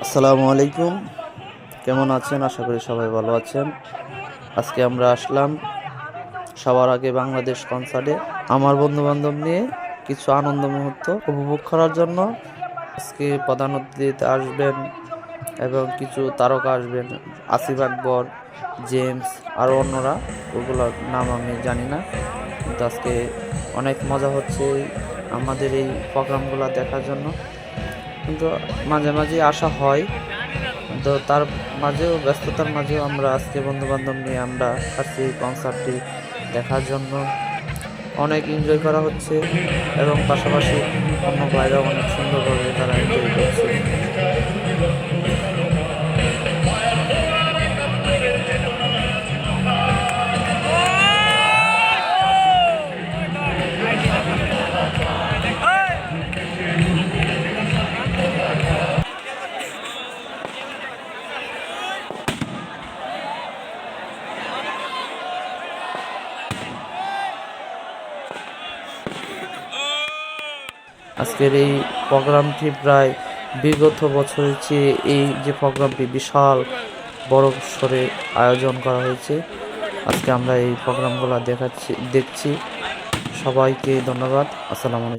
আসসালামু আলাইকুম। কেমন আছেন? আশা করি সবাই ভালো আছেন। আজকে আমরা আসলাম সবার আগে বাংলাদেশ কনসার্টে আমার বন্ধু-বান্ধব নিয়ে কিছু আনন্দ মুহূর্ত উপভোগ করার জন্য। আজকে প্রধান অতিথিতে আসবেন এবং কিছু তারকা আসবেন। আসিফ আকবর, জেমস আরও অন্যরা, ওগুলোর নাম আমি জানি না। কিন্তু আজকে অনেক মজা হচ্ছে আমাদের এই প্রোগ্রামগুলো দেখার জন্য। কিন্তু মাঝে মাঝে আসা হয়, তো তার মাঝেও ব্যস্ততার মাঝেও আমরা আজকে বন্ধুবান্ধব নিয়ে আমরা আসছি কনসার্টটি দেখার জন্য। অনেক এনজয় করা হচ্ছে এবং পাশাপাশি অন্য ভাইরাও অনেক সুন্দরভাবে তারা এনজয় করছে। আজকের এই প্রোগ্রামটি প্রায় বিগত বছরের চেয়ে এই যে প্রোগ্রামটি বিশাল বড় সরে আয়োজন করা হয়েছে। আজকে আমরা এই প্রোগ্রামগুলো দেখছি। সবাইকে ধন্যবাদ। আসসালামু আলাইকুম।